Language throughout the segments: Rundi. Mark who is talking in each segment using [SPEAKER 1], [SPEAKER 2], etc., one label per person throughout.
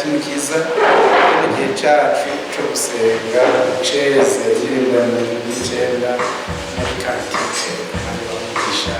[SPEAKER 1] tumukiza mu gihe cyacu cyo gusenga ceze zirindana n'icenda muri kantite kandi bamugisha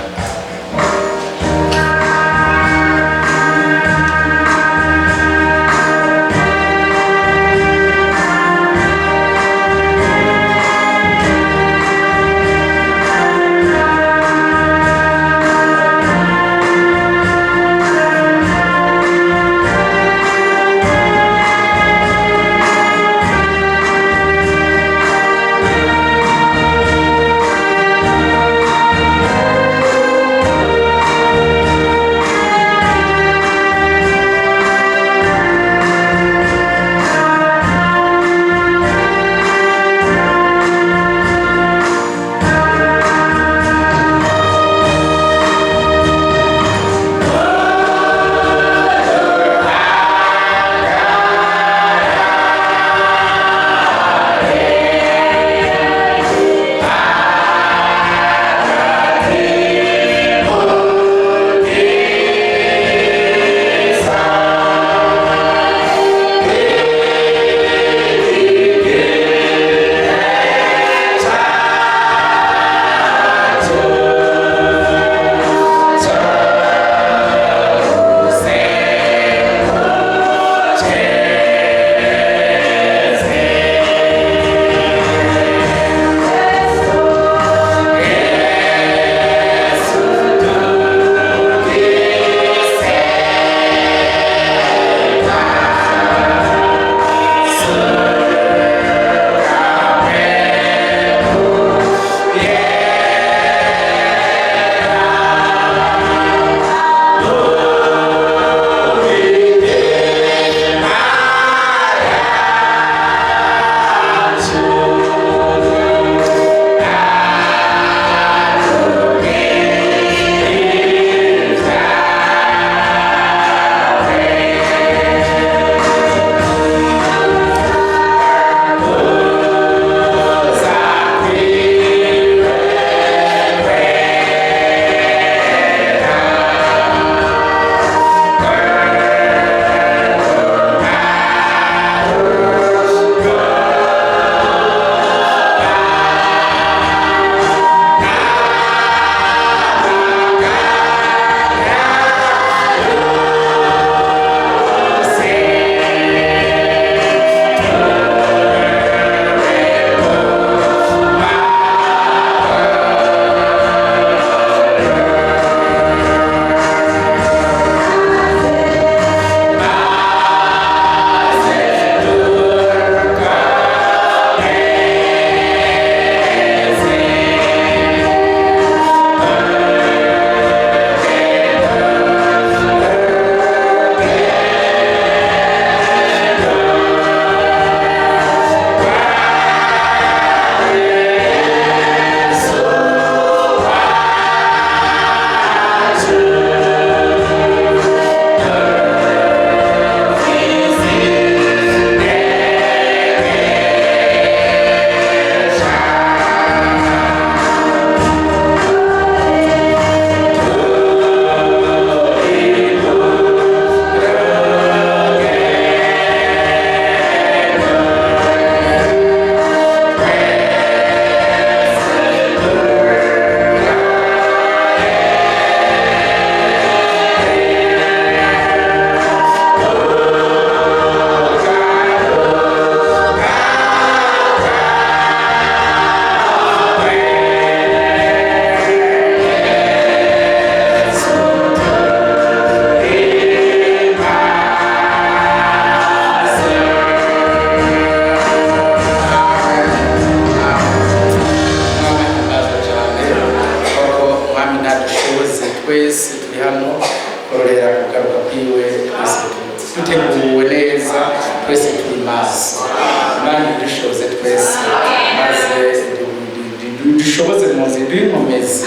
[SPEAKER 1] dushoboze mu nzira y'inkomezi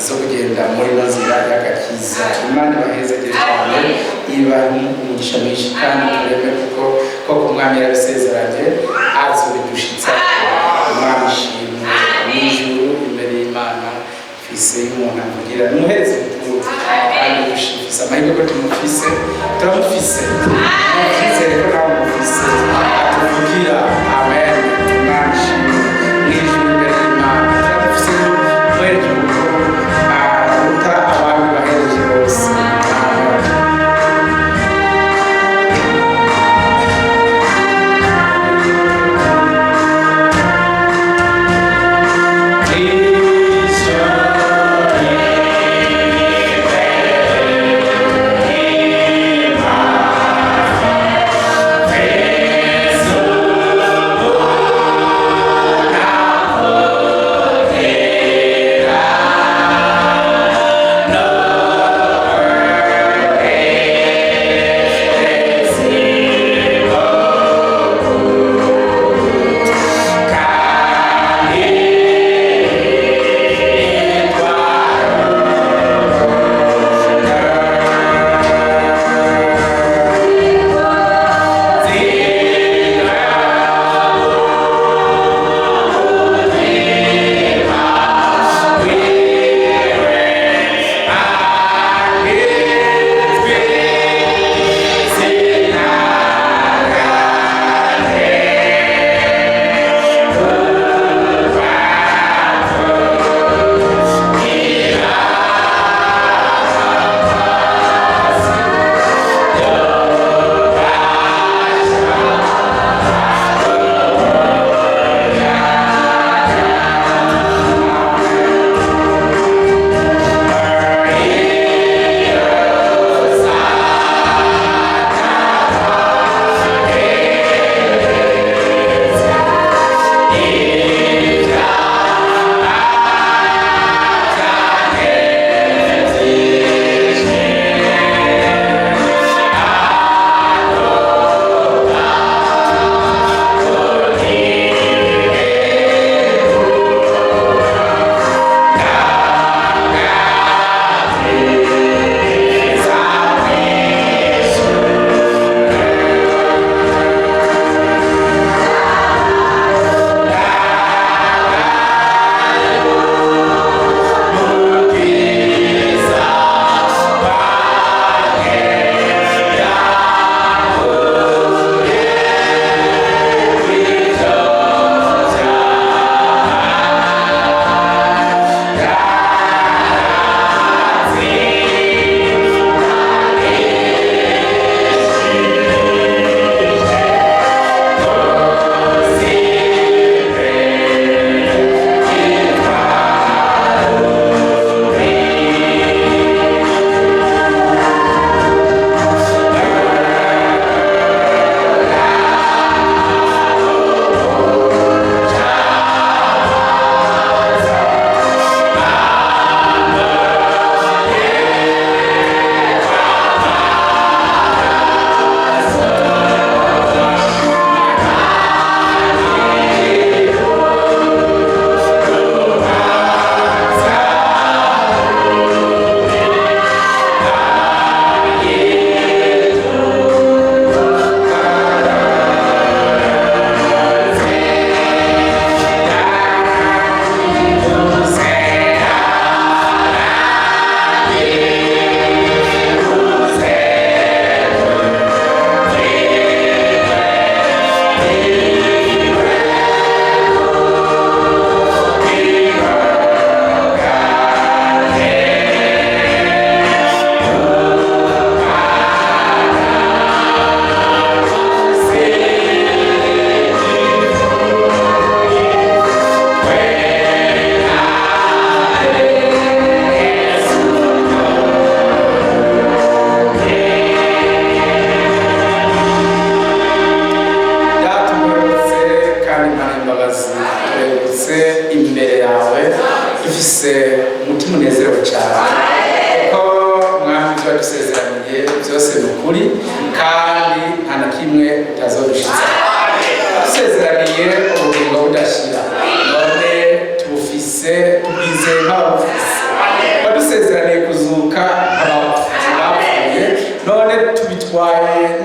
[SPEAKER 1] zo kugenda muri nzira y'agakiza. Imana ibahezagire cyane, ibahe umugisha mwinshi kandi turebe kuko umwami yarabisezeranye azobidushitsa. Imana ishimwe n'ijuru imbere y'Imana fise y'umuntu amugira muheze mukuru kandi dushifise amahirwe ko tumufise turamufise rero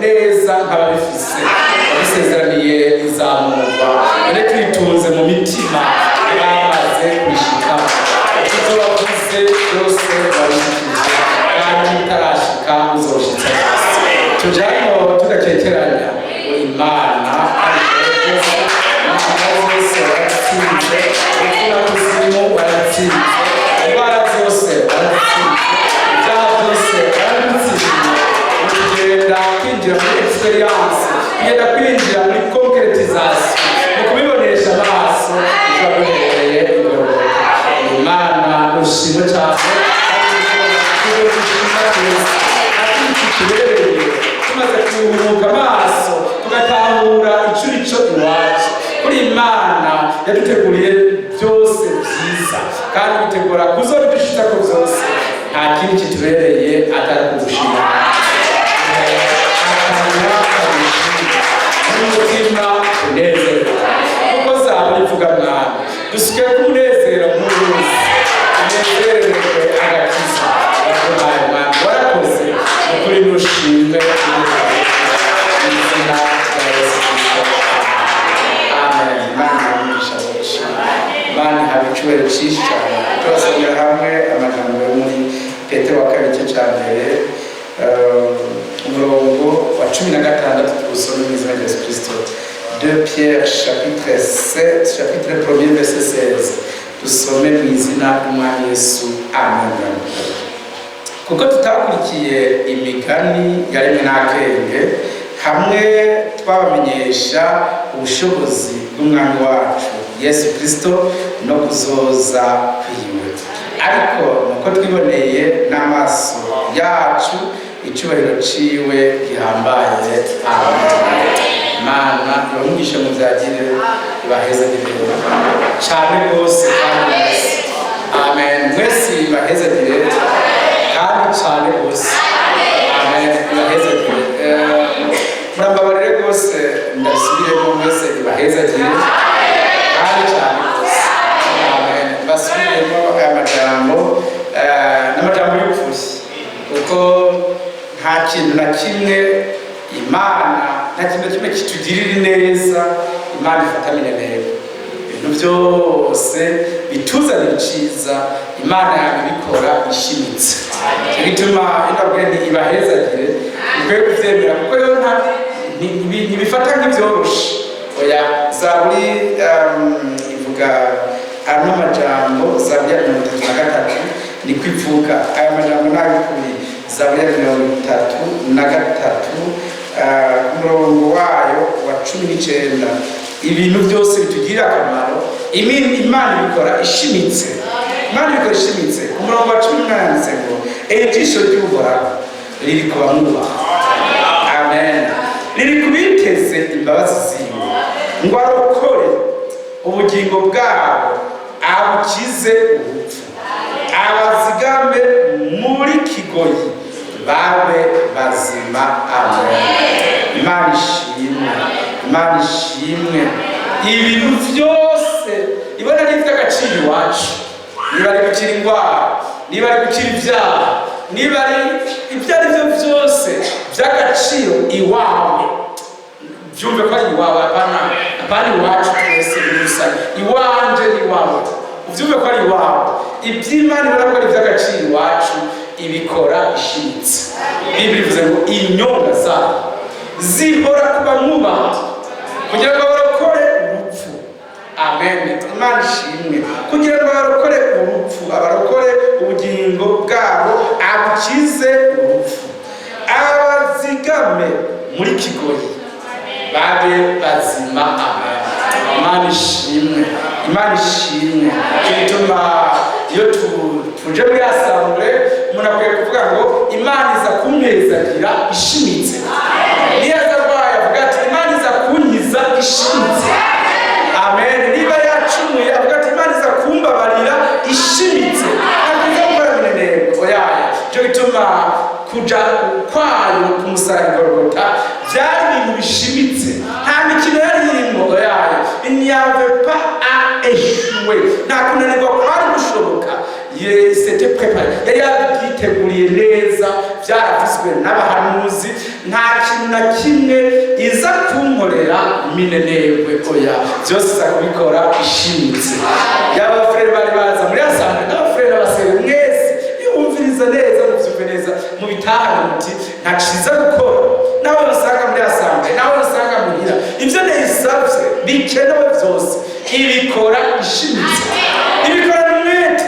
[SPEAKER 1] neza nk'ababifise abisezeraniye izamurwa none twitunze mu mitima bamaze kubishikamo ibyo wavuze byose babishikije kandi bitarashika uzoshitsa tujyamo tugakekeranya Imana zose waratsinze ubuzima buzima waratsinze indwara zose waratsinze ibyaha byose waratsinze kugenda kwinjira muri experience kugenda kwinjira muri concretization mu kubibonesha amaso bikaguhereye igororoka Imana ushimwe cyane kandi ushimwe twese kandi tubereye tumaze kuruhuka amaso tugatahura icyo iwacu kuri Imana yaduteguriye byose byiza kandi gutegura kuzobidushitsa ko byose nta kindi kitubereye atari kugushima n'umutima unezerwa kuko zaba rivuga mwami dusuke ku munezero nk'uruzi unezererwe agakiza waduhaye mwami warakoze ukuri nushimwe izina rya Yesu Kristo amen. Imana yamugisha benshi Imana ihawe icyubahiro cyinshi cyane turasomera hamwe amagambo yo muri Petero wa kabiri cya mbere umurongo wa 16 tuwusome mu izina rya Yesu Kristo 2 Pierre chapitre 7 chapitre 1 verset 16 dusome mu izina ry'Umwami Yesu amen. Kuko tutakurikiye imigani yaremwe n'akenge hamwe twabamenyesha ubushobozi bw'Umwami wacu Yesu Kristo no kuzoza kwiwe ariko nuko twiboneye n'amaso yacu icyubahiro ciwe gihambaye amen. Imana ibamugishe mu byagire ibaheze nibero cyane rwose kandi amen. Mwese ibaheze nibero kandi cyane rwose amen. Ibaheze nibero murambabarire rwose ndasubiremo mwese ibaheze nibero kandi cyane rwose amen. Basubiremo aya majambo n'amajambo y'ukuri kuko nta kintu na kimwe Imana nta kintu na kimwe kitugirira neza Imana ifata mineneko ibintu byose bituzanira iciza Imana yabikora ishimitse bituma indabwire ntibahezagire ukwiye kubyemera kuko yo ntibifata nk'ibyoroshe oya Zaburi ivuga ano majambo Zaburi ya 33 niko ivuga aya majambo ntabikuri Zaburi ya 33 umurongo wayo wa 19 ibintu byose bitugirira akamaro Imana ibikora ishimitse Imana ibikora ishimitse ku murongo wa 18 ngo ijisho ry'Uhoraho riri ku bamwubaha amen riri kubiteze imbabazi ziwe ngo arokore ubugingo bwabo abukize urupfu abazigame muri kigoyi babe bazima amen. Imana ishimwe Imana ishimwe ibintu byose ibona ari iby'agaciro iwacu niba ari gukira indwara niba ari gukira ibyaha niba ari ibyo ari byo byose by'agaciro iwawe byumve ko ari iwawe apana iwacu twese gusa iwanje ni iwawe ubyumve ko ari iwawe iby'Imana ibona ko ari iby'agaciro iwacu ibikora ishimitse Biblia ivuze ngo inyonga zabo zihora kuba mwubaha kugira ngo barokore urupfu amen. Imana ishimwe kugira ngo barokore urupfu abarokore ubugingo bwabo abukize urupfu abazigame muri kigoyi babe bazima amen. Imana ishimwe Imana ishimwe bituma iyo tuje muri Assemblée umuntu akwiye kuvuga ngo Imana iza kumpezagira ishimitse niyo azarwaye avuga ati Imana iza kunkiza ishimitse amen. Niba yacumuye avuga ati Imana iza kumbabarira ishimitse akiza gukora mineneko yayo cyo bituma kuja kwayo ku musaraba Golgotha byari ibintu bishimitse nta mikino yari irimo yayo il n'y avait pas à échouer nta kunanirwa kwari gushoboka c'était préparé yari yabiteguriye neza byaravuzwe n'abahanuzi nta kintu na kimwe iza kunkorera minenegwe oya byose iza kubikora ishimitse. Yaba frère bari baza muri Assemblée n'abafrère n'abasere mwese yumviriza neza mubyumve neza mu bitahana muti nta kiza gukora nawe usanga muri Assemblée nawe usanga muhira ibyo neyisabye bikenewe byose ibikora ishimitse ibikora n'umwete.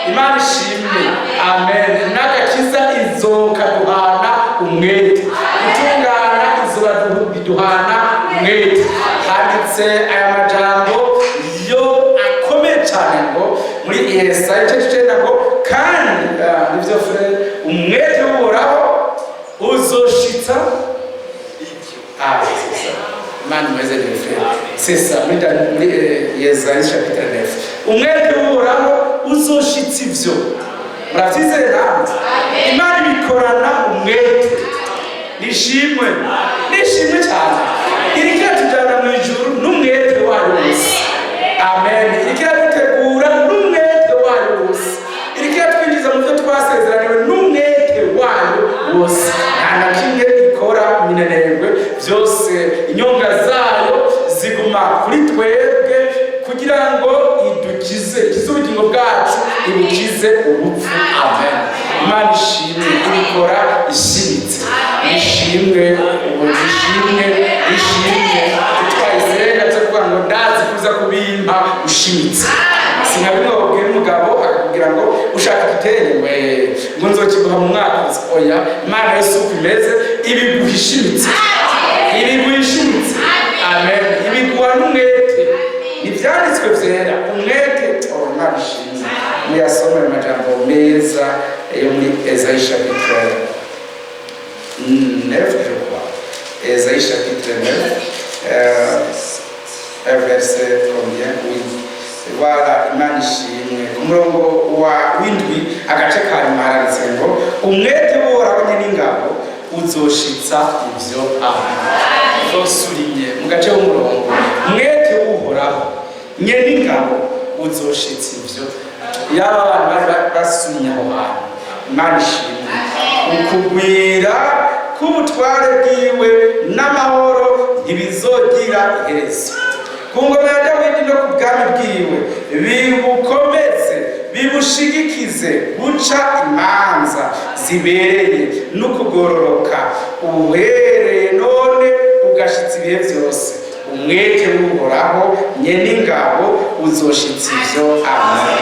[SPEAKER 1] Imana ishimwe amen. N'agakiza izoka duhana umwete gutungana izuba biduhana umwete. Handitse aya majambo yo akomeye cyane ngo muri Yesaya igice ngo kandi nivyo frère umwete w'Uhoraho uzoshitsa Imana mweze ni frère c'est ça muri Yesaya chapitre 9 umwete w'Uhoraho uzoshitsa ivyo muravyizera. Imana bikorana umwete nishimwe cyane irikira tujana mu ijuru n'umwete wayo wose amen. Irikira dutegura n'umwete wayo wose irikira twinjiza mu byo twasezeraniwe n'umwete wayo wose nta na kimwe ikora minenegwe byose inyonga zayo ziguma kuri twebwe kugira ngo idukize ubugingo bwacu ibukize ubupfu amen. Imana ishimwe ibikora ishimitse ishimwe twayisenga cyo kuvuga ngo ndazi kuza kubimpa ushimitse. Sinabimwe babwira umugabo akakubwira ngo ushaka igitenge ngo nzokiguha mu mwaka oya. Imana Yesu uko imeze ibiguha ishimitse amen. Ibiguha n'umwete ibyanditswe byera umwete Imana ishimwe. Muyasome amajambo meza yo muri Esayi chapitre 9 je crois. Esayi chapitre 9 verset combien? Oui. Voilà, Imana ishimwe ku murongo w'indwi agace ka nyuma haranditse ngo umwete w'Uhoraho n'ingabo uzoshitsa ivyo zosurinye mu gace k'umurongo umwete w'Uhoraho n'ingabo uzoshitsa ivyo. Yaba abantu bari basunya aho hantu Imana ishimwe ukugwira k'ubutware bwiwe n'amahoro ntibizogira iherezo. Ku ngoma ya Dawidi no ku bwami bwiwe bibukomeze bibushigikize guca imanza zibereye n'ukugororoka uhereye none ugashitsa ibihe byose. Umwete w'Uhoraho n'ingabo uzoshitsa ivyo amen.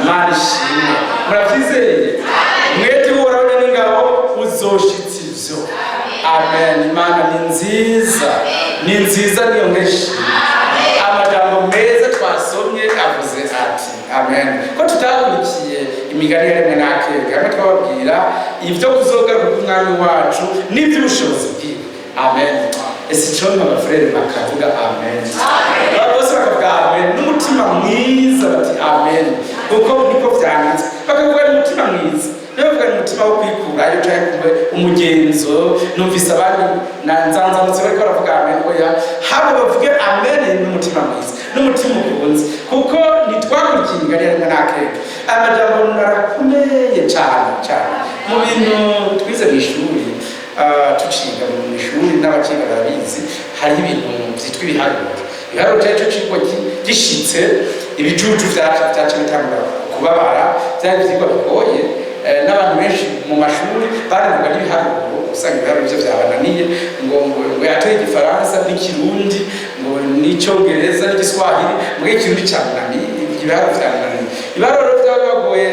[SPEAKER 1] Imana ishimwe muravyizeye umwete w'Uhoraho n'ingabo uzoshitsa ivyo amen. Imana ni nziza niyo ngeshi. Amajambo meza twasomye avuze ati amen. Ko tutakurikiye imigani yaremwe n'akenge hamwe twababwira ibyo kuzogaruka k'umwami wacu n'iby'ubushobozi bwiwe amen. Ese icomba abafrere bakavuga amen bose bakavuga amen n'umutima mwiza bati amen kuko niko vyanditse bakavuga n'umutima mwiza bavuga n'umutima wo kwikurayo cyangwa umugenzo. Numvise abandi nzanzamutse bariko baravuga amen oya haba bavuge amen n'umutima mwiza n'umutima ukunze kuko nitwakurikiye imigani yaremwe n'akenge. Amajambo narakomeye cyane mu bintu twize mu ishuri tuciga mu ishuri n'abakiga barabizi hari ibintu byitwa ibiharuro cyacu cyo gishitse ibicucu byacu bitangura kubabara byari byigwa bigoye n'abantu benshi mu mashuri baravuga n'ibiharuro usanga ibiharuro byo byabananiye ngo yatoye igifaransa n'ikirundi ngo n'icyongereza n'igiswahili ngo ikirundi cyamunaniye ibiharuro byamunaniye. Ibiharuro byabagoye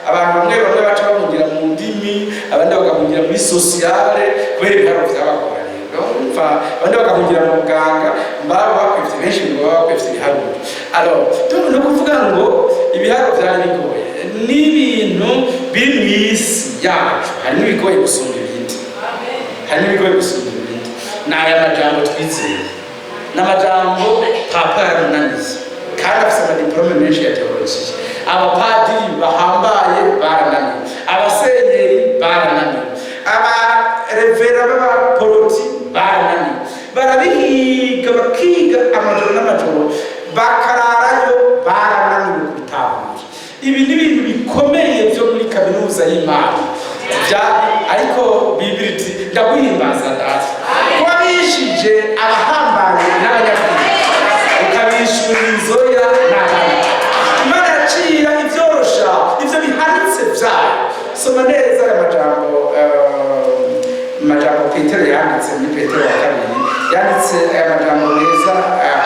[SPEAKER 1] abantu bamwe baca bahungira mu ndimi abandi bagahungira muri sociale kubera ibiharuro byabagoranye. Abandi bagahungira mu buganga bakwevye benshi ngo bakwevye ibiharuro. Alors no kuvuga ngo ibiharuro byari bigoye n'ibintu biri mu isi yacu harimo ibigoye gusumba ibindi n'aya majambo twizeye n'amajambo papa yarananiye kandi afise amadiplome menshi ya teologiya. Abapadiri bahambaye barananiwe, abasenyeri barananiwe, abarevera b'abaporoti barananiwe, barabihiga bakiga amajoro n'amajoro bakararayo barananiwe kubitahura. Ibi ni ibintu bikomeye byo muri kaminuza y'Imana ariko bibiri ndaguhimbaza data wabishije abahambaye n'abanyabwenge ukabishura inzoya n'abandi Imana yacira ibyorosha ivyo bihanitse vyayo soma neza amajambo Petero yanditse muri Petero wa kabiri yanditse aya majambo meza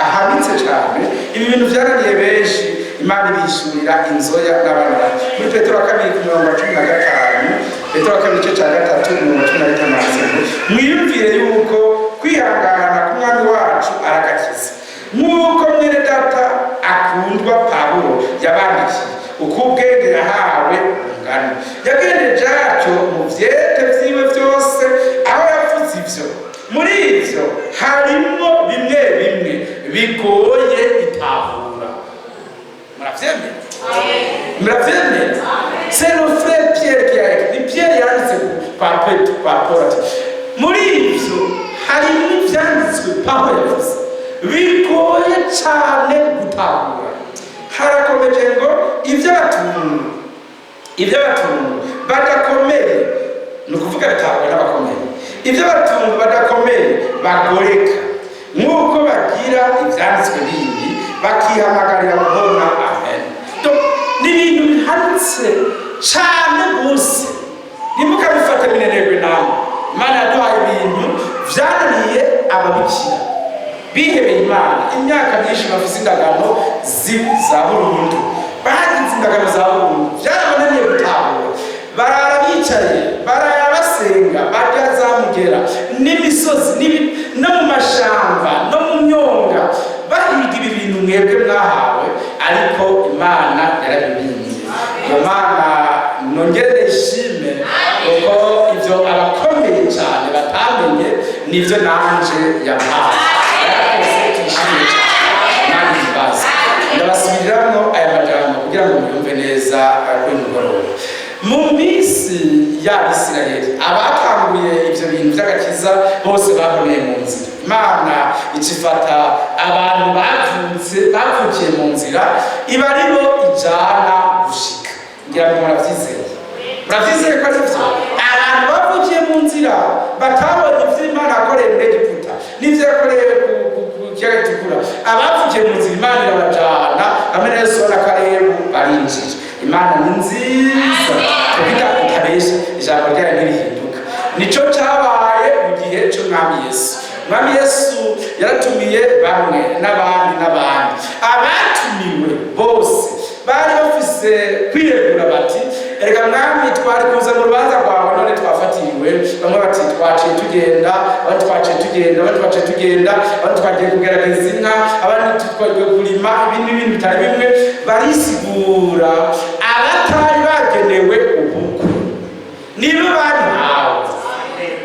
[SPEAKER 1] ahanitse cyane ibi bintu byarangiye benshi Imana ibishurira inzoya n'abana muri Petero wa kabiri 15 Petero wa kabiri cya 3:15 mwiyumvire yuko kwihangana k'umwami wacu aragakiza nk'uko mwene data akundwa Pawulo yabandikiye uko ubwenge yahawe ungana yagendeje atyo mu vyete vyiwe vyose aho yavuze ivyo muri ivyo harimo bimwe bimwe bigoye itahura muravyemera c'est le frère Pierre qui a écrit Pierre yanditse par Paul muri ivyo harimo ivyanditswe Pawulo yavuze bigoye cyane gutahura harakomeje ngo iby'abatuntu badakomeye ni ukuvuga bitahura n'abakomeye iby'abatuntu badakomeye bagoreka nk'uko bagira ibyanditswe bindi bakihamagarira kubona amen ni ibintu bihanitse cyane gusa ntimukabifate minenegwe nawe Imana yaduhaye ibintu byananiye ababikira bihebeye Imana imyaka myinshi bafise indagano za burundu bagize indagano za burundu byarabananiye gutahura barara bicaye barara basenga barya zamugera n'imisozi no mu mashamba no mu myonga bahiga ibi bintu mwebwe mwahawe ariko Imana yarabibinye iyo Mana nongere ishime kuko ivyo abakomeye cyane batamenye nivyo nanje yampaye ndabasubiriramo aya majambo kugira ngo muyumve neza kuri mugoroba mu minsi y'Abisirayeli abatanguye ivyo bintu by'agakiza bose bahuriye mu nzira Imana icifata abantu bavukiye mu nzira iba aribo ijana gushika ngira ngo muravyizeye ko ari vyo abantu bavukiye mu nzira batabonye ivyo Imana yakoreye muri Egiputa n'ivyo yakoreye kiyaga gitukura abavukiye mu nzira Imana irabajana hamwe na Yesu na Kalebu barinjira Imana ni nziza kugira itabesha ijambo ryayo ntirihinduka nico cyabaye mu gihe cy'umwami Yesu Mwami Yesu yaratumiye bamwe n'abandi abatumiwe bose bari bafise kwiregura bati erega mwami twari kuza mu rubanza rwawe none twafatiriwe bamwe bati twaciye tugenda abandi twaciye tugenda abandi twagiye kugerageza inka abandi twagiye kurima ibintu bitari bimwe barisigura abatari bagenewe ubukwe nibo bahawe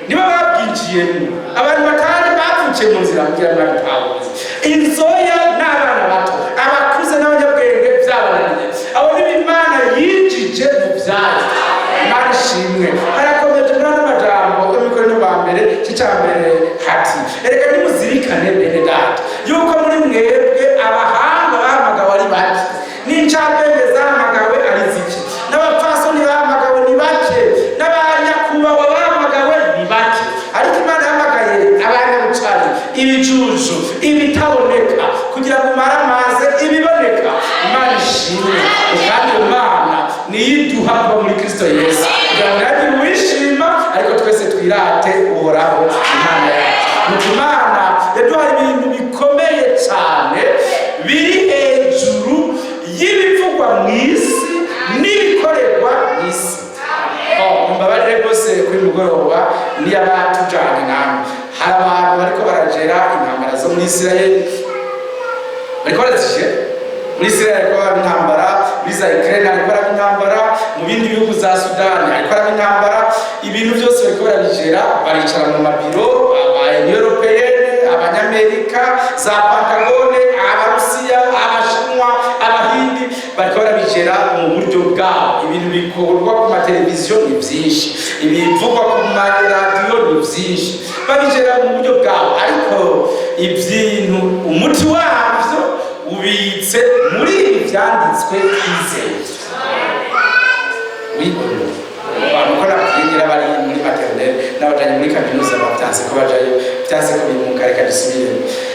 [SPEAKER 1] nibo babwinjiyemo abantu batari bavukiye mu nzira kugira ngo babitahuze inzoya n'abana bato abakuze n'abanyabwenge byabananiye abo ni Imana yinjije mu byayo Imana ishimwe harakomeje n'amajambo yo Mikorinto ba mbere cy'icambere hati erega nimuzirikane bene data yuko muri mwebwe abahanga bahamagawe ari bake n'incabwenge zahamagawe ari zike n'abapfasoni bahamagawe ni bake n'abanyakubahwa bahamagawe ni bake ariko Imana yahamagaye abanyabucari ibijuju ibitaboneka kugira ngo maramaze ibiboneka Imana ishimwe kandi Imana niyiduha kuba muri Kristo Yesu kugira ngo nawe wishima ariko twese twirate uhoraho Imana yacu Imana yaduhaye ibintu bikomeye cyane biri hejuru y'ibivugwa mu isi n'ibikorerwa mu isi mbabarire rwose kuri mugoroba niyo abatujanye namwe hari abantu bariko baragera intambara zo muri Isirayeli bariko barazije muri Isirayeli ariko baraba intambara biza Ukraine ariko baraba intambara mu bindi bihugu za Sudani ariko baraba intambara ibintu byose bariko barabigera baricara mu mabiro Européenne abanyamerika za Pantagone abarusiya abashinwa abahindi bariko barabigera mu buryo bwabo ibintu bikorwa ku mateleviziyo ni byinshi ibivugwa ku maradiyo ni byinshi babigera mu buryo bwabo ariko ibyintu umuti wabyo ubitse muri ibi byanditswe twizeye wibona abantu ko babajanye muri kaminuza bavyanse ko bajayo vyanse ko bimuka reka dusubire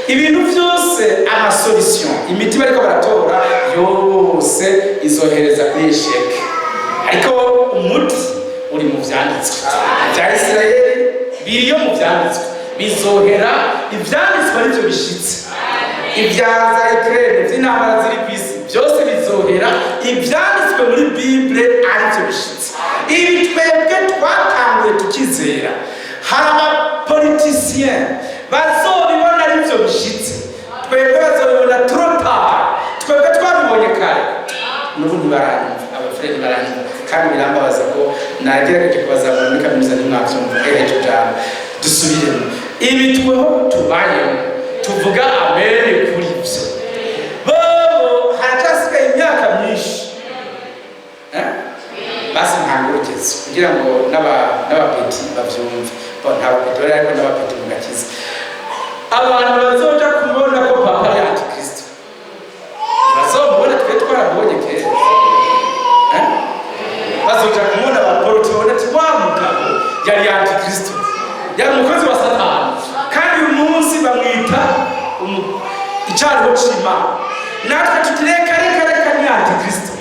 [SPEAKER 1] ibintu byose amasolution imiti bariko baratora yose izohereza kuri sheke ariko umuti uri mu vyanditswe bya Isirayeli biriyo mu vyanditswe bizohera ivyanditswe arivyo bishitse ibyaza Ukraine vy'intambara ziri kwisi byose bizohera ivyanditswe muri Bible arivyo bishitse ibi twebwe twatanguye tukizera hari abapolitisien bazobibona arivyo bishitse twebwe bazobibona trop tard twebwe twabibonye kare n'ubundi baranyumva abafrere baranyumva kandi birambabaza ko nagerageje kubazamura muri kaminuza ntimwavyumva tujana dusubiremo ibi tweho tubayeho tuvuga amene kuri byo bobo haracasigaye imyaka myinshi basi ntangurugeze kugira ngo n'abapeti bavyumve nta bapeti bari ariko n'abapeti mugakiza abantu bazoja kubona ko papa ari antikristo bazomubona twe twarabonye kera bazoja kumubona abaporoti babona ati wa mugabo yari antikristo yari umukozi wa satani kandi uyu munsi bamwita icyariho c'Imana natwe tutireka reka ni antikristo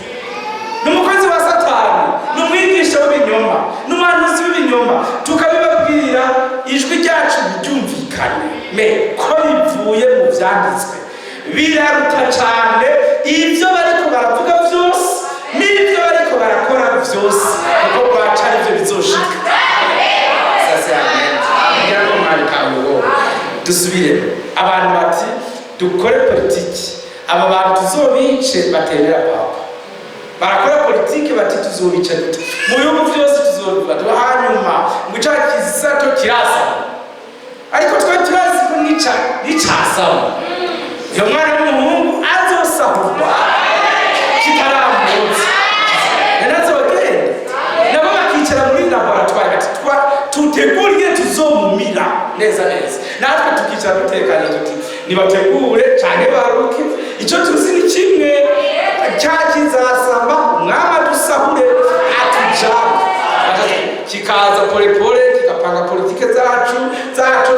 [SPEAKER 1] n'umukozi wa satani n'umwigisha w'ibinyoma n'umuhanuzi w'ibinyoma tukabibabwira ijwi ryacu ryumvikane me ko bivuye mu vyanditswe biraruta cyane ibyo bariko baravuga byose n'ibyo bariko barakora byose kuko bwaca arivyo bizoshika sasa amen ngira ko mwari kawo dusubire abantu bati dukore politiki aba bantu tuzobice batemera papa barakora politiki bati tuzobica gute mu bihugu byose tuzobiba hanyuma ngo ica kisato kirasa ariko twe turazi ko nicasama iyo mwana w'umuhungu azosahurwa kitaramutse yanazogenda nabo bakicara muri laboratoire bati tuteguriye tuzomumira neza natwe tukicara dutekanye tuti nibategure canke baruke ico tuzi ni kimwe cyakizasamba umwama dusahure atujana kikaza polepole kigapanga politike zacu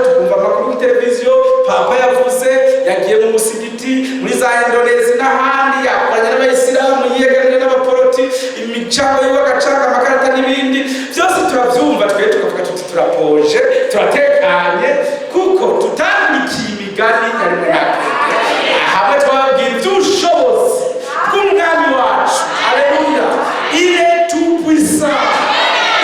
[SPEAKER 1] tukumva amakuru kuri televiziyo papa yavuze yagiye mu musigiti muri za Indonesia n'ahandi yakoranye n'abayisilamu yiyegeranye n'abaporoti imicango y'agacanga amakarata n'ibindi byose turavyumva twe tukavuga tuti turapoje turatekanye kuko tutandikiye imigani yari mu yaka hamwe twababwira iby'ubushobozi bw'umwami wacu aleluya ile tout puissant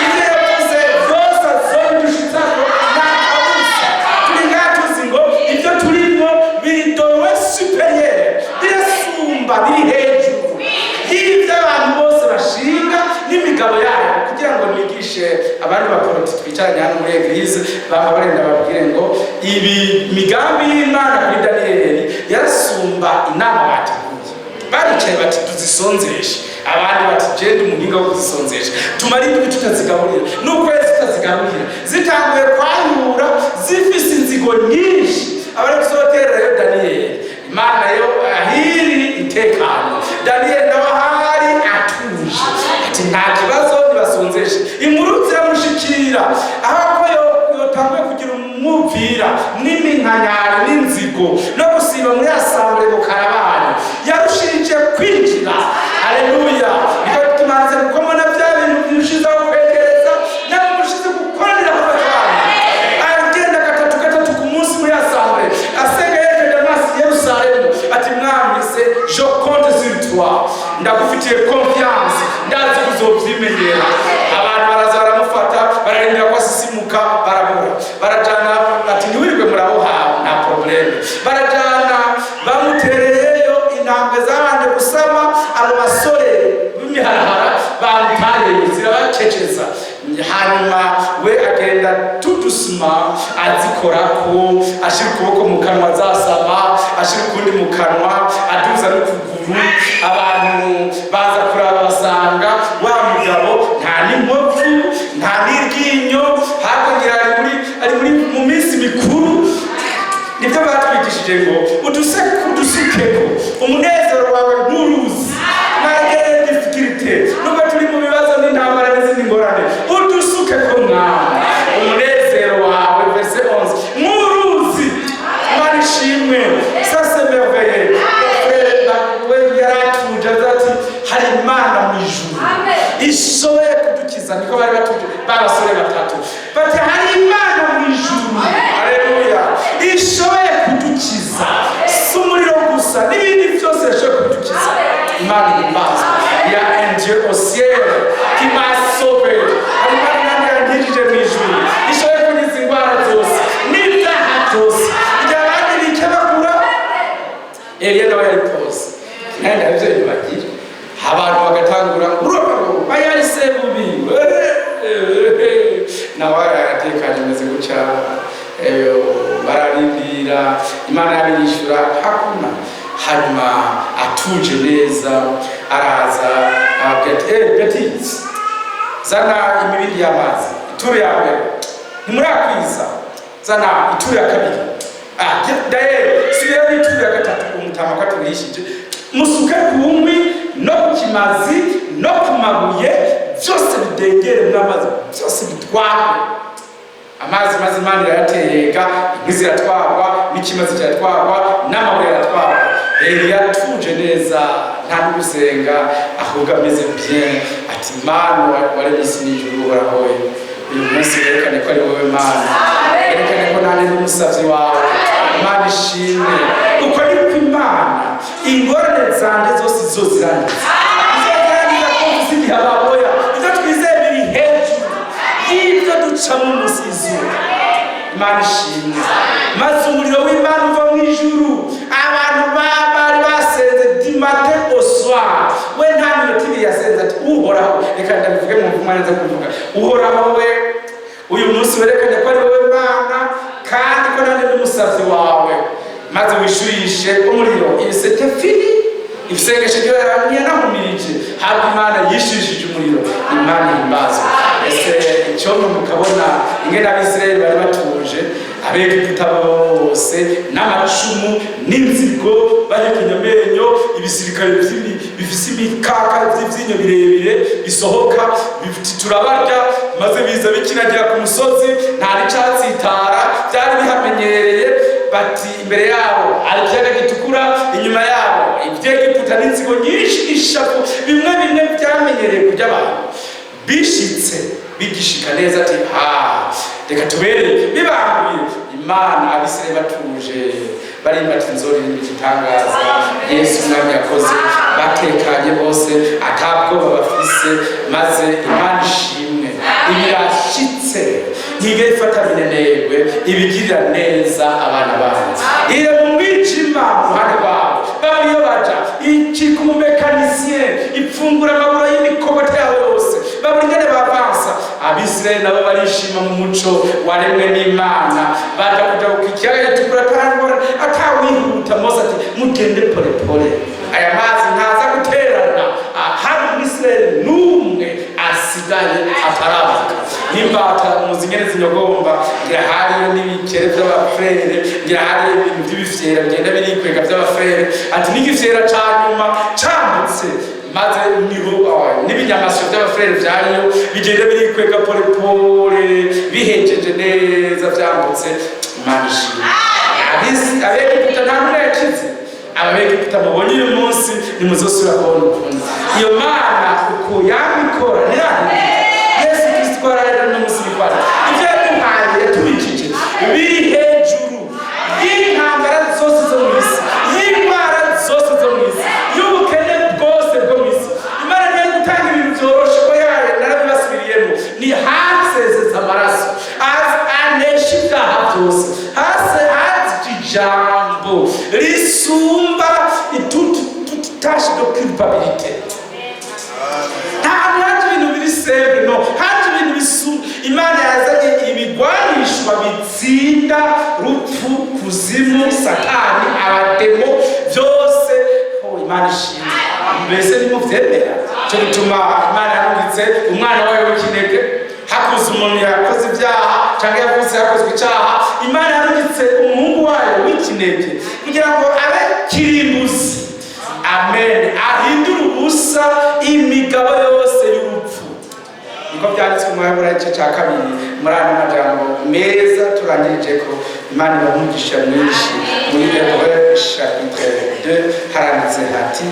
[SPEAKER 1] ile yavuze byose azobidushitsako nta kabuza turi ngaha tuzi ngo ibyo turimo biri dowe superieur birasumba biri hejuru y'ibyo abantu bose bashinga n'imigabo yayo kugira ngo nigishe abandi baporoti twicaranye hano muri Eglise baba barenda babwire ngo ibi migambi y'Imana kuri Daniyeli yarasumba inama bateguye baricaye bati tuzisonzeshe abandi bati genda umuhinga wo kuzisonzesha tumara indwi tutazigaburira n'ukwezi tutazigaburira zitanguye kwayura zifise inzigo nyinshi abari kuzoterayo Daniyeli Imana yo ahiri itekano Daniyeli nawe ahari atuje ati nta kibazo nibasonzeshe inkuru ziramushikira aho ko yotanguye kugira umwumvira n'iminkanyari n'inzigo no gusiba muri Assemblée ngo karabana yarushije kwinjira haleluya niko tumaze gukomana bya bintu byushiza kwegereza n'amushize gukorera abana agenda gatatu ku munsi muri Assemblée asengeje Damas Yerusalemu ati mwami se je compte sur toi ndagufitiye confiance ndazi kuzovyimenyera abantu baraza baramufata bararindira kwa sisimuka barabura barajana ati niwirirwe muraboha nta problème barajana bamutereyeyo intambwe zabanje gusama abo basore b'imiharahara bamutaye zirabaceceza hanyuma we agenda tudusuma azikorako ashira ukuboko mu kanwa zasama ashira ukundi mu kanwa aduza n'ukuguru abantu baza kuraba basanga wa mugabo nta n'impovu nta n'iryinyo hakugira ari muri mu minsi mikuru nibyo batwigishije ngo udusukeko umunezero wawe nturuzi nagere difficulté nubwo turi mu bibazo n'intambara n'izindi ngorane udusukeko mwana umunezero Imana ihimbaza. Il y a un Dieu au ciel qui m'a sauvé. Imana nanjye yankijije mu ijuru. Ishoboye kunkiza indwara zose n'ibyaha byose. Igihe abandi bikebagura, Eliya nawe yari pose. Kandi aribyo bibagira. Abantu bagatangura ururabo bayahise bubi. Nawe aratekanye ameze gutya. Bararindira Imana yabishyura hakuna. Hanyuma atuje neza araza Betizi zana imibiri y'amazi ituro ya mbere ntimurakwiza zana ituro ya kabiri daye sibera n'ituro ya gatatu umutama katurishije musuke ku nkwi no ku kimazi no ku mabuye byose bidengere muri amazi byose bitware amazi maze Imana irayatereka inkwi ziratwarwa n'ikimazi kiratwarwa n'amabuye aratwarwa. Eliya atuje neza nta n'ugusenga ahubwo ameze bien ati Mana waremye isi n'ijuru uhoraho uyu munsi yerekane ko ari wowe Mana, yerekane ko nta n'umusavyi wawe Imana ishimwe uko ni ko Imana ingorane zanjye zose zozirangiza izozirangiza ko mvuze ababoya ibyo twizeye biri hejuru y'ibyo ducamo munsi y'izuba. Imana ishimwe maze umuriro w'Imana uva mu ijuru abantu bari basenze dimate oswa we nta minota ibiri yasenze ati uhoraho reka ndabivuge mu mvuma neza kuvuga uhoraho we uyu munsi werekane ko ari wowe Mana kandi ko nane n'umusavyi wawe maze wishurishe umuriro ibisete fini isengesho ryo yanahumirije haba Imana yishishije umuriro. Imana ihimbazwe. Ese icyo mukabona ingene Abisirayeli bari batuje Abegiputa bose n'amacumu n'inzigo bari kunyamenyo ibisirikare bifise imikaka by'ivyinyo birebire bisohoka turabarya maze biza bikinagira ku musozi nta n'icatsitara byari bihamenyereye bati imbere yabo ari ikiyaga gitukura inyuma yabo Egiputa n'inzigo nyinshi n'ishavu bimwe byamenyereye kurya abantu bishitse bigishika neza ati reka tubereke bibanguye Imana Abisirayeli batuje barimba ati nzorinde igitangaza Yesu umwami yakoze batekanye bose atabwoba bafise maze Imana ishimwe ibirashitse ntige ifata binenegwe ibigirira neza abana bayo ire mu mwijima ruhande rwabo bariyo baja iki ku mekanisien ipfungura amaburo y'imikobota yabo yose baburi ngene bavansa Abisirayeli nabo barishima mu muco waremwe n'Imana baja kuja ku kiyaga gitukura atawihuta Mose ati mugende pole pole aya mazi ntaza guterana hari Abisirayeli n'umwe asigaye atarabuka n'imbata muzingene zinyogomba ngira hariyo n'ibikere by'abafrere ngira hariyo ibintu by'ibifyera bigenda birikwega by'abafrere ati n'igifyera ca nyuma cambutse maze niho n'ibinyamasyo by'abafrere vyariyo bigenda birikwega pole pole bihejeje neza vyambutse. Imana ishimwe. Abegiputa nta n'umwe yakize Abegiputa mubonye uyu munsi nimuzosubira kubona ukundi iyo Mana uko yabikora nirahinduka Yesu Kristo twararera n'umusirikare ibyo yaduhaye yatubikije biri hejuru y'intambara zose zo mu isi y'indwara zose zo mu isi y'ubukene bwose bwo mu isi. Imana niyo gutanga ibintu byoroshe ko narabibasubiriyemo ni hasezeza amaraso anesha ibyaha byose hazi ijambo risumba toute tâche de culpabilité. Ntabwo haje ibintu biri simple no haje ibintu bisumba. Imana yazanye ibigwanishwa bitsinda rupfu kuzimu satani abademo byose Imana ishimwe. Mbese nimuvyemera cyo gituma Imana yarungitse umwana wayo w'ikinege hakuze umuntu yakoze ibyaha cyangwa yavuze yakozwe icyaha Imana yarungitse umuhungu wayo w'ikinege kugira ngo abe kirimbuzi. Amen. Ahindura ubusa imigabo yose y'urupfu. Niko byanditswe mu Heburayo igice cya 2 muri aya majambo meza turangirije ko Imana ibahumugisha mwinshi muri Hébreux chapitre 2 haranditse hati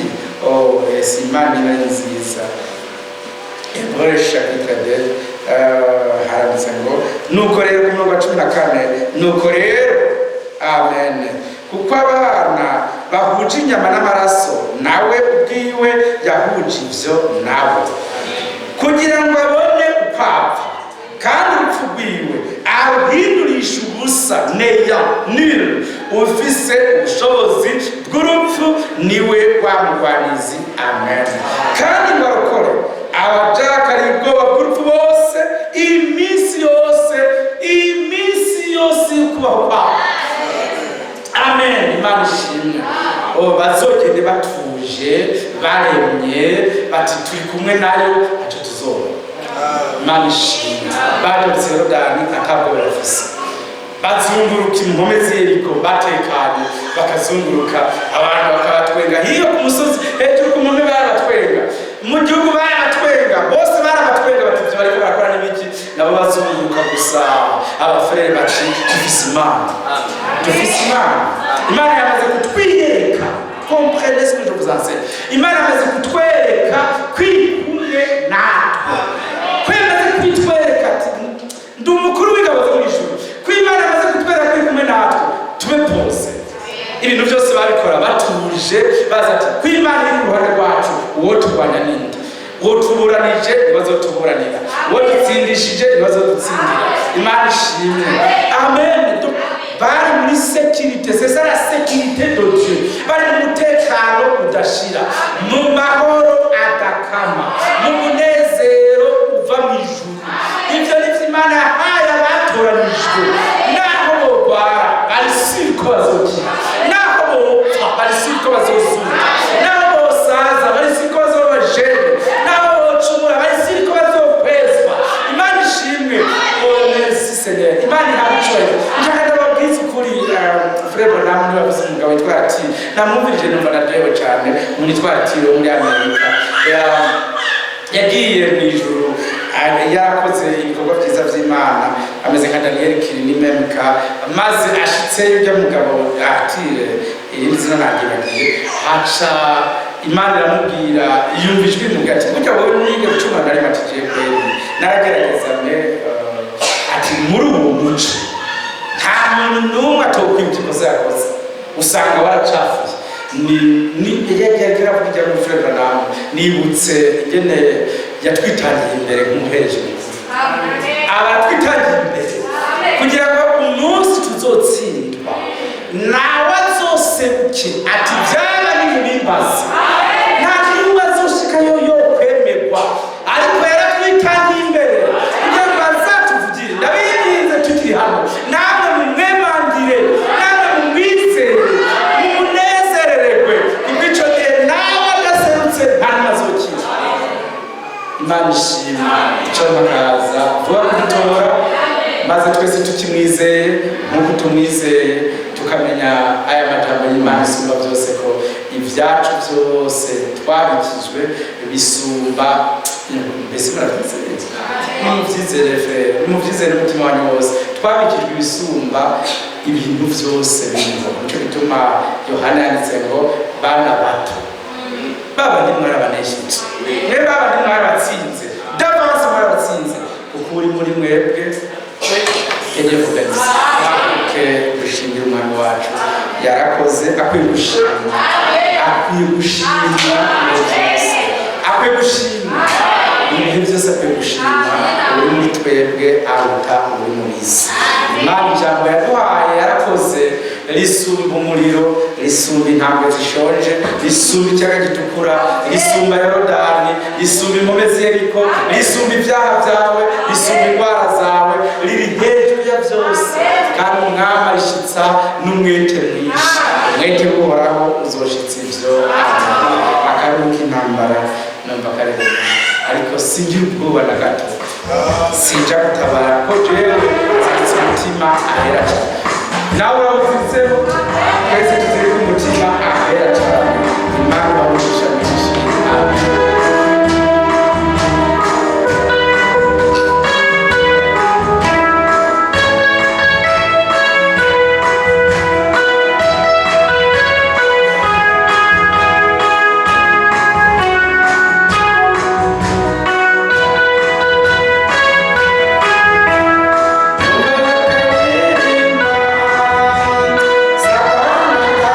[SPEAKER 1] Imana iba nziza. Hébreux chapitre 2 haranditse ngo nuko rero ku murongo wa 14 nuko rero amen kuko abana bahuje inyama n'amaraso nawe ubwiwe yahuje ivyo nawe kugira ngo abone upapfa kandi urupfu rwiwe aruhindurisha ubusa neya nil ufise ubushobozi bw'urupfu niwe wamugwanizi amen kandi ngo arokore abajakariye ubwoba bw'urupfu bose iminsi yose y'ukubaho kwabo amen imana ishimwe bazogende batuje baremye bati turi kumwe nayo ntacyo tuzobona imana ishimwe bagarutse yorodani atabwo barafise bazunguruka impome z'Yeriko batekanye bakazunguruka abantu bakabatwenga hiyo ku musozi hejuru ku mpome barabatwenga mu gihugu barabatwenga bose barabatwenga bati ibyo bariko barakora n'ibiki nabo bazunguruka gusa abafrere bati dufise imana yamaze kutwiyereka comprenez ce que je vous enseigne imana yamaze kutwereka kwikumwe natwe kwemaze kwitwereka ati ndi umukuru w'ingabo zo mw'ijuru kw'imana yamaze kutwereka kwikumwe natwe tube pose ibintu byose babikora batuje baza ati kw'imana iri ku ruhande rwacu uwo turwanya ninde uwo tuburanije ibibazo tuburanira uwo dutsindishije ibibazo dutsindira imana ishimwe amen bari muri sécurité c'est ça la sécurité de Dieu bari mu mutekano udashira mu mahoro adakama mu munezero uva mu ijuru ibyo ni imana yahaye abatoranijwe naho bogwara bari siko bazokira naho bopfa bari siko bazozuka naho bosaza bari siko bazobajene naho bocumura bari siko bazokwezwa imana ishimwe merci Seigneur imana ihabicwaye kuri Frère namwe bavuze umugabo witwa ati namwumvirije numva naryohewe cyane umuntu witwa ati muri Amerika yagiye mu ijuru yarakoze ibikorwa byiza by'Imana ameze nka Daniel Kirini memka maze ashitse ibyo mugabo ati iri zina nagibagiye haca Imana iramubwira yumvijwe mugati burya wowe nige gucuma nari matije kweli naragerageza ati muri uwo muco nta muntu n'umwe atokwibuka ikosa yakoze usanga waracafuye ni yagera kujya mu Frère namwe nibutse ingene yatwitangiye imbere nk'umuhereje abatwitangiye imbere kugira ngo umunsi tuzotsindwa nawe azoseruke ati byaba n'ibimbaza nta kintu azoshikayo yo kwemerwa ariko yaratwitangiye imbere kugira ngo azatuvugire ndabinginze tukiri hano namwe mumwemangire namwe mumwizere mumunezerererwe kuko ico gihe nawe adaserutse nta n'azokira imana ishimwe ico bakaza vuba kudutora maze twese tukimwizeye nk'uko tumwizeye tukamenya aya majambo y'Imana isumba byose ko ibyacu byose twabikijwe bisumba mbese murabizi neza mubyizere Frère mubyizere umutima wanyu wose twabikijwe ibisumba ibintu byose biriho nicyo bituma Yohana yanditse ngo bana bato baba ndi mwarabanesheje mwe baba ndi mwarabatsinze d'avance mwarabatsinze kuko uri muri mwebwe Kenya kuganisa ke gushimira umwami wacu yarakoze akwiye gushima akwiye gushima ibihe byose akwiye gushima uri muri twebwe aruta uri muri isi imana ijambo yaduhaye yarakoze risumba umuriro risumba intambwe zishonje risumba ikiyaga gitukura risumba Yorodani risumba impome z'Yeriko risumba ibyaha byawe risumba indwara zawe riri hejuru ya byose kandi umwami arishitsa n'umwete mwinshi umwete w'uhoraho uzoshitsa ibyo akaruhuka intambara numva kareba ariko singira ubwoba na gato sinja gutabara ko jewe nzitse umutima ahera cyane nawe urawufitseho twese tuzire ku mutima ahera cyane imana bamucisha myinshi amen Sakana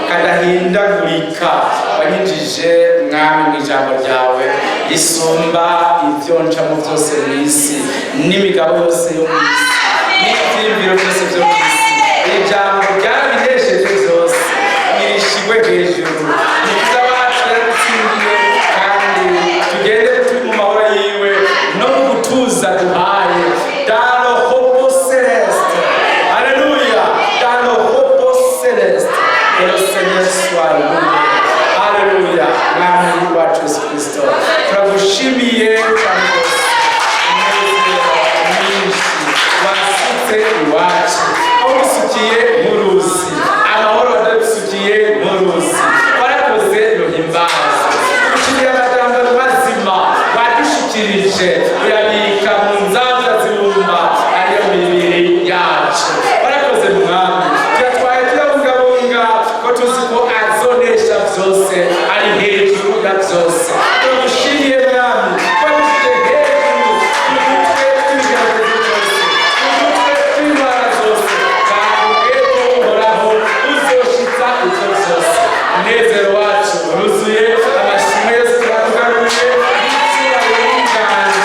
[SPEAKER 1] kadahindagurika wanyinjije mwami mu ijambo ryawe isumba ibyo ncamo byose mu isi n'imigabo yose yo mu isi n'ibyiyumviro byose byo mu isi ijambo ryarabinesheje byose nirishigwe hejuru nikiza wacu yaratsindiye kandi tugende turi mu mahoro yiwe no mu gutuza duhaye dano hopo celeste haleluya dano hopo celeste et le Seigneur soit loué haleluya mwami wacu Yesu Kristo turagushimiye cyane wasutse iwacu aho usukiye muruzi amahoro wadasukiye muruzi warakoze ruhimbaza ushimiye amajambo mazima wadushikirije uyabika mu nzanza zibumba ariyo mibiri yacu warakoze mwami tuyatwaye tuyabungabunga ko tuzi ko azonesha byose ari hejuru ya byose turagushimiye mwami ko dushyize hejuru tudutwe tw'ibiganza byose tudutwe tw'indwara zose kandi ego uhoraho uzoshitsa ibyo byose umunezero wacu uruzuye amashimwe yose turakugaruye n'icyubahiro n'inganji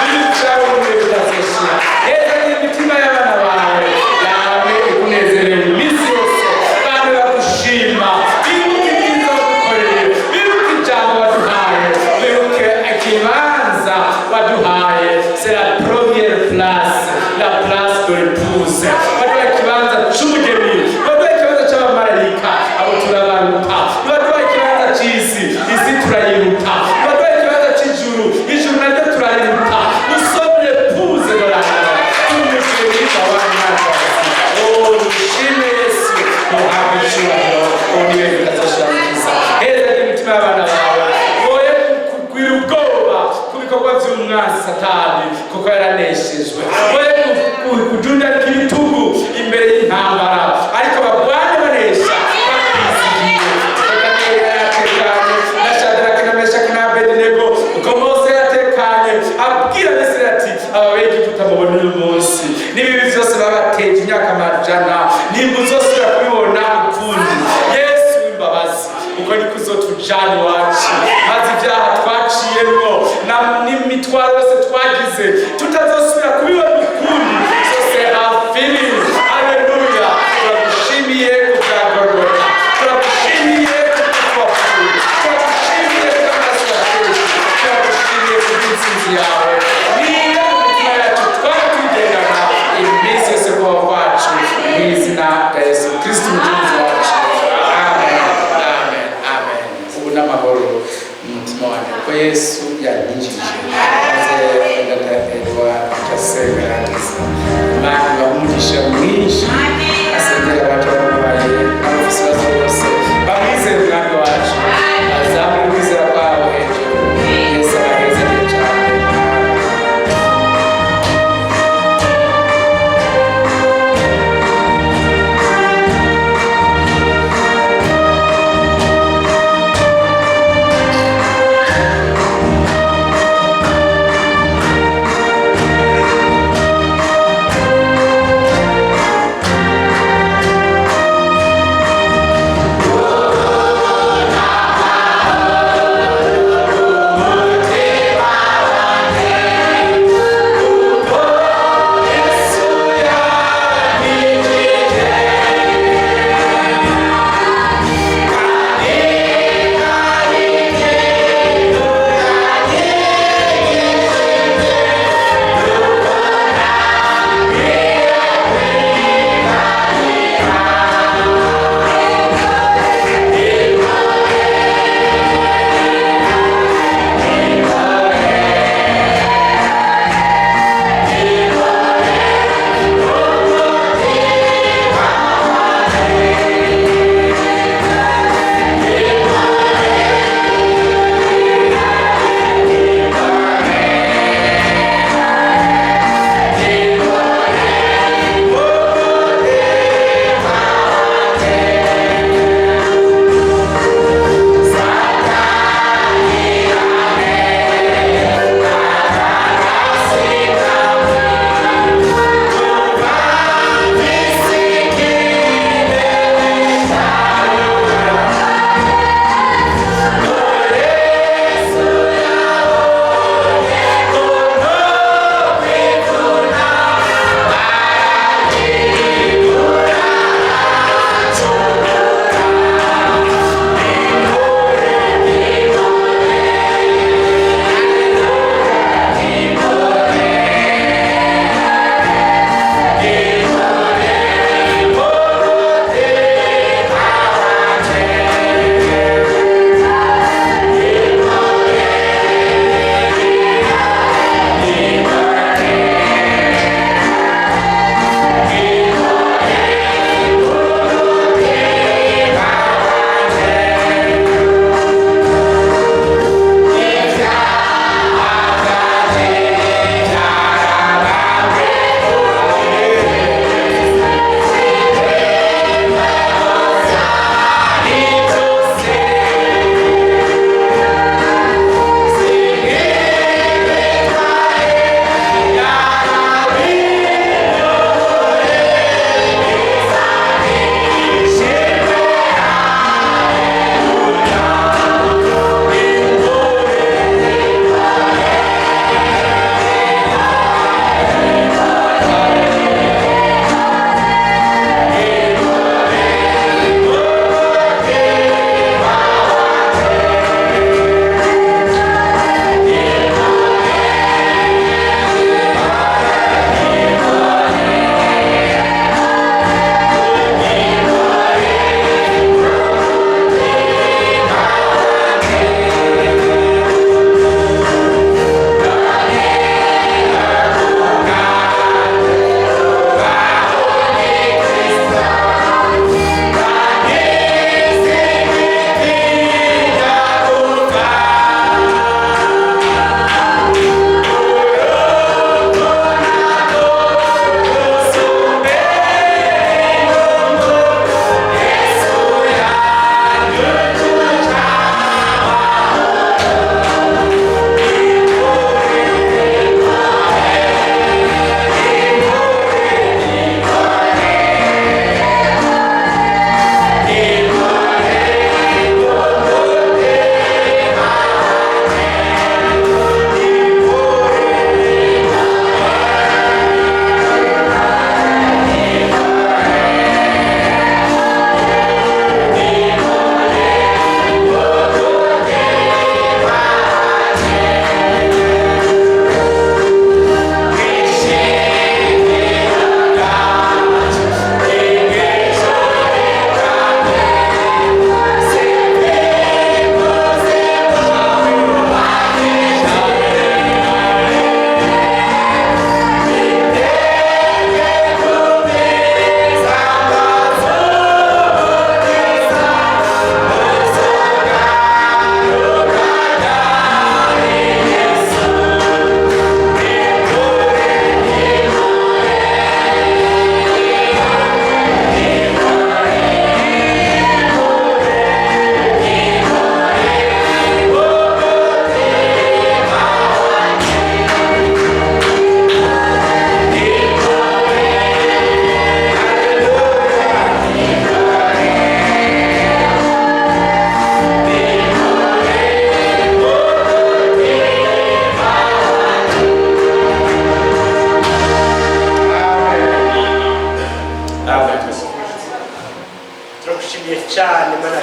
[SPEAKER 1] n'ibyawe muri bidazoshira neza n'imitima y'abana bawe yawe ikunezerewe iminsi yose kandi bagushima bibuke ibyiza wadukoreye bibuke ijambo waduhaye bibuke ikibanza waduhaye c'est la première place la place de l'épouse waduhaye ikibanza c'umugeni waduhaye ikibanza c'abamarayika abo turabaruta waduhaye ikibanza c'isi isi turayiruta waduhaye ikibanza c'ijuru ijuru naryo turariruta nous sommes l'épouse de la terre umugeni w'abana oh dushime Yesu muhabwe icyubahiro niwe bitazoshira mukiza heza n'imitima y'abana bawe woye kugwira ubwoba ku bikorwa by'umwanzi satani kuko yaraneshejwe woye kujundarika ibitugu imbere y'intambara ariko bagwane banesha bakwizigiye yatekanye na Shadraka na Meshaki na Abedinego uko Mose yatekanye abwira Abisirayeli ati ababegiputa mubona uyu munsi n'ibibi byose babateje imyaka amajana nimba uzosubira kubibona ukundi Yesu w'imbabazi uko niko uzotujana iwacu maze ibyaha twaciyemo n'imitwaro yose twagize tutazosubira kubibona ukundi zose afini haleluya turagushimiye kubyagorora turagushimiye kubipfapfu turagushimiye kubw'amaraso yateje turagushimiye kubw'intsinzi yawe niyo imitima yacu twari tugendana iminsi yose kubaho kwacu mu izina rya Yesu Kristo umucunguzi wacu amen amen amen ubu n'amahoro mu mutima wanjye kuko Yesu yanyinjije maze ndataherwa ndasenga yagize Imana ibamugisha mwinshi asengera abacu barwaye n'abafise ibibazo bose bamwizere umwami wacu azamure ukwizera kwabo hejuru Yesu abahezagire cyane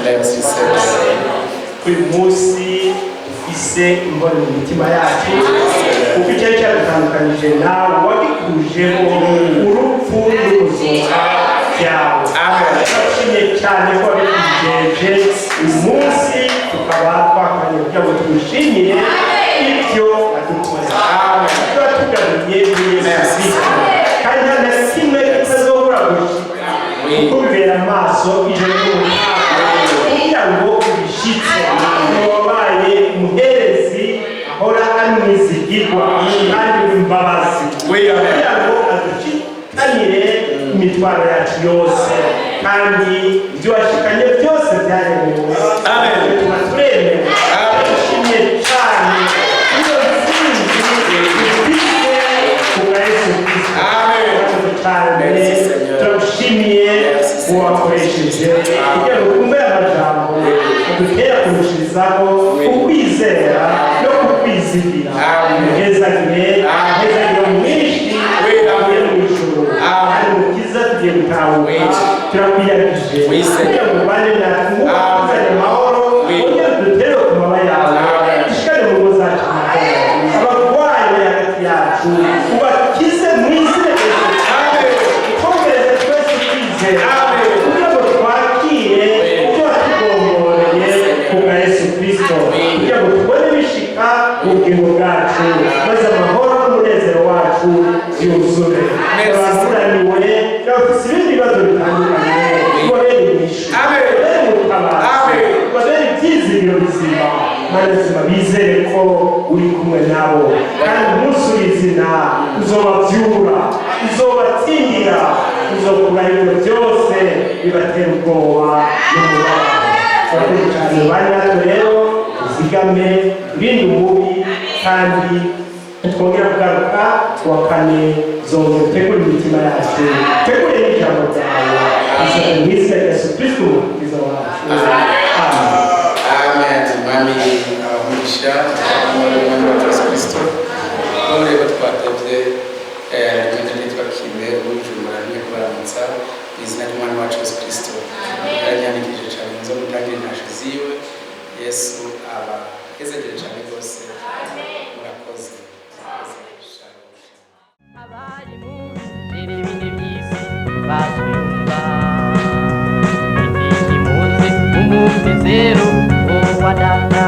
[SPEAKER 1] Merci Seigneur.
[SPEAKER 2] Uyu munsi ufise imboni mu mitima yacu kuko icyari cyadutandukanyije nawe wagikujeho urupfu n'ukuzuka byawe. Turashimye cyane ko wabikujeje uyu munsi tukaba twakanye kugira ngo tugushimire ibyo wadukorera. Tuba tugaruye Yesu kandi nta na kimwe kitazobura gushika kuko bibera amaso ijoro n'umutaga kugira ngo ubishitse wabaye umuherezi ahora ari mwizigirwa kandi w'imbabazi kugira ngo aducikanire imitwaro yacu yose kandi ibyo washikanye byose byaremewe. Tuba turemewe. Turashimye cyane iyo ntsinzi dufite ku bwa Yesu Kristo. Turagushimiye uwakoresheje kugira ngo twumve amajambo adutera kurushirizaho kukwizera no kukwizigira. Hezagire mwinshi uvuye mu ijuru kandi mukiza tugiye gutahuka turakwiyagije kugira ngo ubane natwe mubazanye amahoro wongere dutere ku mababa yawe dushikane mu ngo zacu amahoro abarwayi hagati yacu ubakize mu izina kugira ngo twakire ibyo watugomboreye ku bwa Yesu Kristo kugira ngo tubone bishika mu bugingo bwacu maze amahoro n'umunezero wacu yuzure. Ababuraniwe n'abafise ibindi bibazo bitandukanye tubabere inyishu, tubabere umutabazi, tubabere ibyizigiro bizima maze zima bizere ko uri kumwe nabo kandi umunsi w'izina uzobavyura uzobatsindira uzokubarira byose bibatera ubwoba n'umubabaro. Turakoze cyane bari natwe rero uzigame urinde umubi kandi twongera kugaruka kuwa kane zongera utegure imitima yacu utegure n'ijambo ryawe isabwe mu izina rya Yesu Kristo umukiza wacu.
[SPEAKER 1] Amen. Mami abamugisha umwami wa Yesu Kristo ureba twatevye rimwe nitwa Kime ujumura ni kubaramutsa izina ry'umwami wacu Yesu Kristo. Yaranyandikije cyane nzo mutangire ntasho ziwe Yesu aba hezagire cyane rwose. Murakoze.
[SPEAKER 3] Abari mu bindi by'isi bazwimba Imunsi umunezero wa data